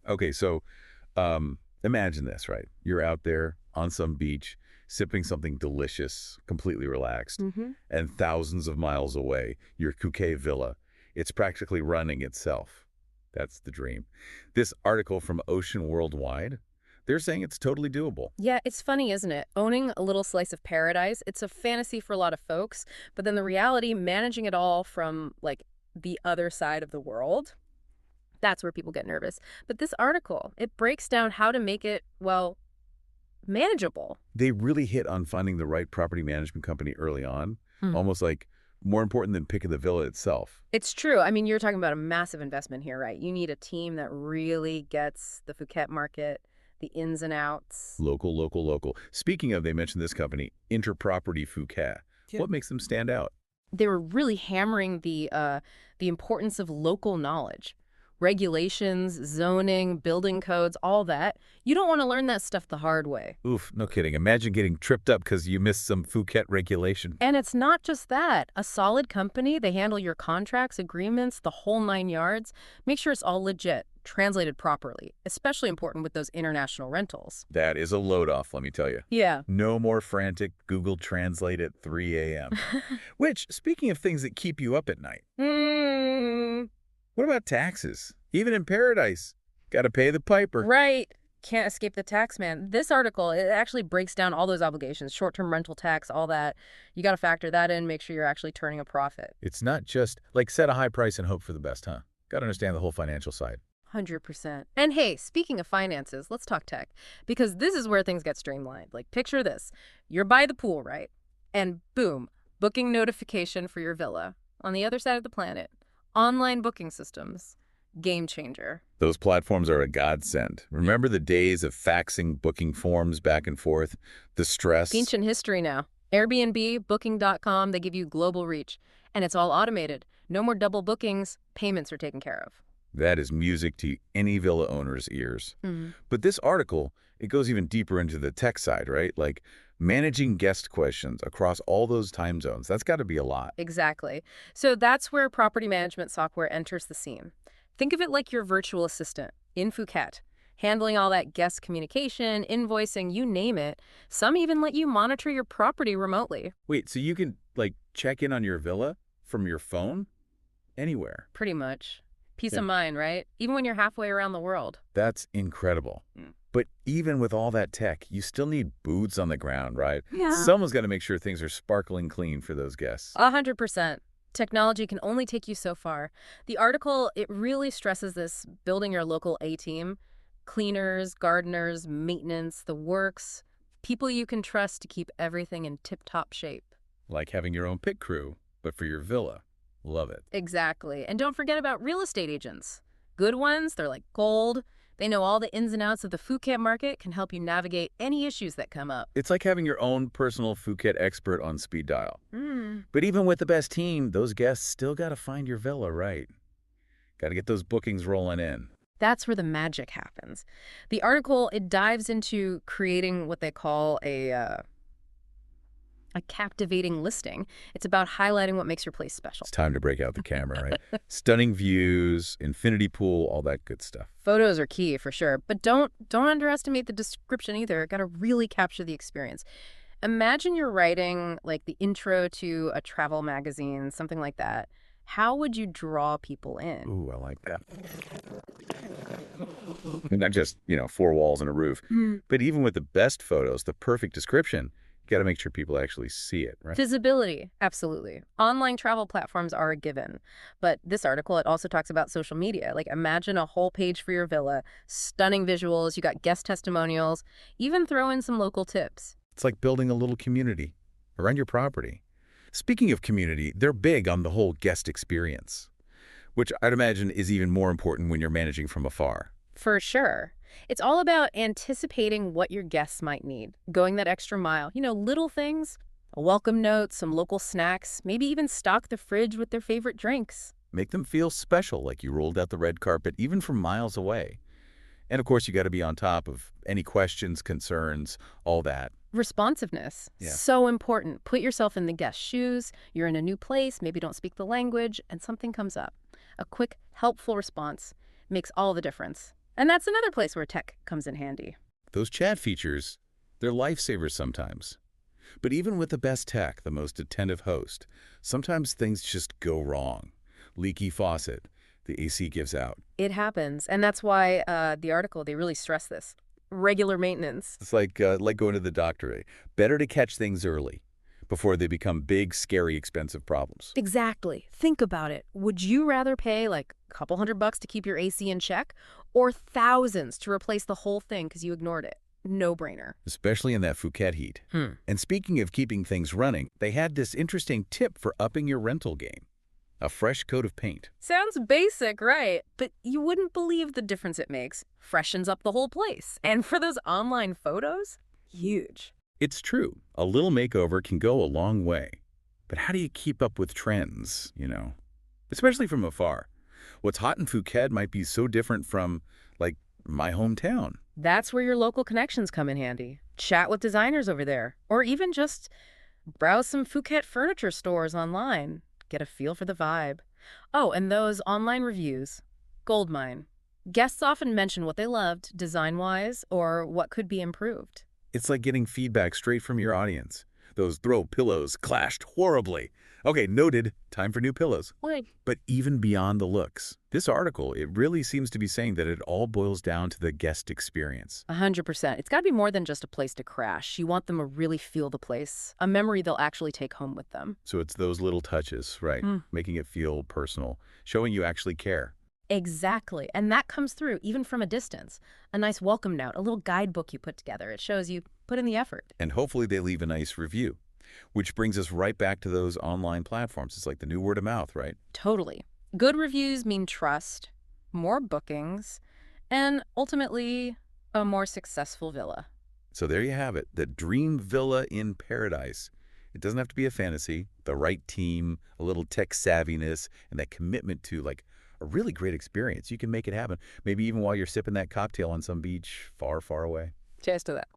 Okay, so imagine this, right? You're out there on some beach, sipping something delicious, completely relaxed, Hmm. and thousands of miles away, your Phuket villa, it's practically running itself. That's the dream. This article from Ocean Worldwide, they're saying it's totally doable. Yeah, it's funny, isn't it? Owning a little slice of paradise, it's a fantasy for a lot of folks, but then the reality, managing it all from like the other side of the world, that's where people get nervous. But this article, it breaks down how to make it, well, manageable. They really hit on finding the right property management company early on, almost like more important than picking the villa itself. It's true. I mean, you're talking about a massive investment here, right? You need a team that really gets the Phuket market, the ins and outs. Local, local, local. Speaking of, they mentioned this company, Interproperty Phuket. Yeah. What makes them stand out? They were really hammering the importance of local knowledge. Regulations, zoning, building codes, all that. You don't want to learn that stuff the hard way. Oof, no kidding. Imagine getting tripped up because you missed some Phuket regulation. And it's not just that. A solid company, they handle your contracts, agreements, the whole nine yards. Make sure it's all legit, translated properly, especially important with those international rentals. That is a load off, let me tell you. Yeah. No more frantic Google Translate at 3 a.m. Which, speaking of things that keep you up at night, Mm, what about taxes? Even in paradise, got to pay the piper. right. Can't escape the tax man. This article, it actually breaks down all those obligations, short-term rental tax, all that. You got to factor that in, make sure you're actually turning a profit. It's not just like set a high price and hope for the best, huh? Got to understand the whole financial side. 100%. And hey, speaking of finances, let's talk tech. Because this is where things get streamlined. Like, picture this. You're by the pool, right? And boom, booking notification for your villa on the other side of the planet. Online booking systems. Game changer. Those platforms are a godsend. Remember the days of faxing booking forms back and forth? The stress? Ancient history now. Airbnb, Booking.com, they give you global reach. And it's all automated. No more double bookings. Payments are taken care of. That is music to any villa owner's ears. Mhm. But this article, it goes even deeper into the tech side, right? Like managing guest questions across all those time zones. That's got to be a lot. Exactly. So that's where property management software enters the scene. Think of it like your virtual assistant in Phuket, handling all that guest communication, invoicing, you name it. Some even let you monitor your property remotely. Wait, so you can like check in on your villa from your phone anywhere? Pretty much. Peace Yeah. of mind, right? Even when you're halfway around the world. That's incredible. Mm. But even with all that tech, you still need boots on the ground, right? Yeah. Someone's got to make sure things are sparkling clean for those guests. 100%. Technology can only take you so far. The article, it really stresses this, building your local A-team. Cleaners, gardeners, maintenance, the works. People you can trust to keep everything in tip-top shape. Like having your own pit crew, but for your villa. Love it. Exactly. And don't forget about real estate agents. Good ones, they're like gold. They know all the ins and outs of the Phuket market, can help you navigate any issues that come up. It's like having your own personal Phuket expert on speed dial. Mm. But even with the best team, those guests still got to find your villa right. Got to get those bookings rolling in. That's where the magic happens. The article, it dives into creating what they call a captivating listing. It's about highlighting what makes your place special. It's time to break out the camera, right? Stunning views, infinity pool, all that good stuff. Photos are key for sure, but don't underestimate the description either. Got to really capture the experience. Imagine you're writing like the intro to a travel magazine, something like that. How would you draw people in? Ooh, I like that. Not just, four walls and a roof. But even with the best photos, the perfect description, you got to make sure people actually see it, right? Visibility, absolutely. Online travel platforms are a given. But this article, it also talks about social media. Like imagine a whole page for your villa, stunning visuals, you got guest testimonials, even throw in some local tips. It's like building a little community around your property. Speaking of community, they're big on the whole guest experience, which I'd imagine is even more important when you're managing from afar. For sure. It's all about anticipating what your guests might need, going that extra mile. Little things, a welcome note, some local snacks, maybe even stock the fridge with their favorite drinks. Make them feel special, like you rolled out the red carpet, even from miles away. And of course, you got to be on top of any questions, concerns, all that. Responsiveness, Yeah. so important. Put yourself in the guest's shoes. You're in a new place, maybe don't speak the language, and something comes up. A quick, helpful response makes all the difference. And that's another place where tech comes in handy. Those chat features, they're lifesavers sometimes. But even with the best tech, the most attentive host, sometimes things just go wrong. Leaky faucet, the AC gives out. It happens. And that's why the article, they really stress this. Regular maintenance. It's like going to the doctor. Better to catch things early before they become big, scary, expensive problems. Exactly. Think about it. Would you rather pay like a couple $100 to keep your AC in check or thousands to replace the whole thing because you ignored it? No brainer. Especially in that Phuket heat. And speaking of keeping things running, they had this interesting tip for upping your rental game. A fresh coat of paint. Sounds basic, right? But you wouldn't believe the difference it makes. Freshens up the whole place. And for those online photos, huge. It's true. A little makeover can go a long way. But how do you keep up with trends, Especially from afar. What's hot in Phuket might be so different from, like, my hometown. That's where your local connections come in handy. Chat with designers over there. Or even just browse some Phuket furniture stores online. Get a feel for the vibe. Oh, and those online reviews. Goldmine. Guests often mention what they loved, design-wise, or what could be improved. It's like getting feedback straight from your audience. Those throw pillows clashed horribly. Okay, noted. Time for new pillows. Wait. But even beyond the looks, this article, it really seems to be saying that it all boils down to the guest experience. 100%. It's got to be more than just a place to crash. You want them to really feel the place, a memory they'll actually take home with them. So it's those little touches, right? Making it feel personal, showing you actually care. Exactly. And that comes through even from a distance. A nice welcome note, a little guidebook you put together. It shows you put in the effort. And hopefully they leave a nice review, which brings us right back to those online platforms. It's like the new word of mouth, right? Totally. Good reviews mean trust, more bookings, and ultimately a more successful villa. So there you have it, the dream villa in paradise. It doesn't have to be a fantasy, the right team, a little tech savviness, and that commitment to like a really great experience. You can make it happen, maybe even while you're sipping that cocktail on some beach far, far away. Cheers to that.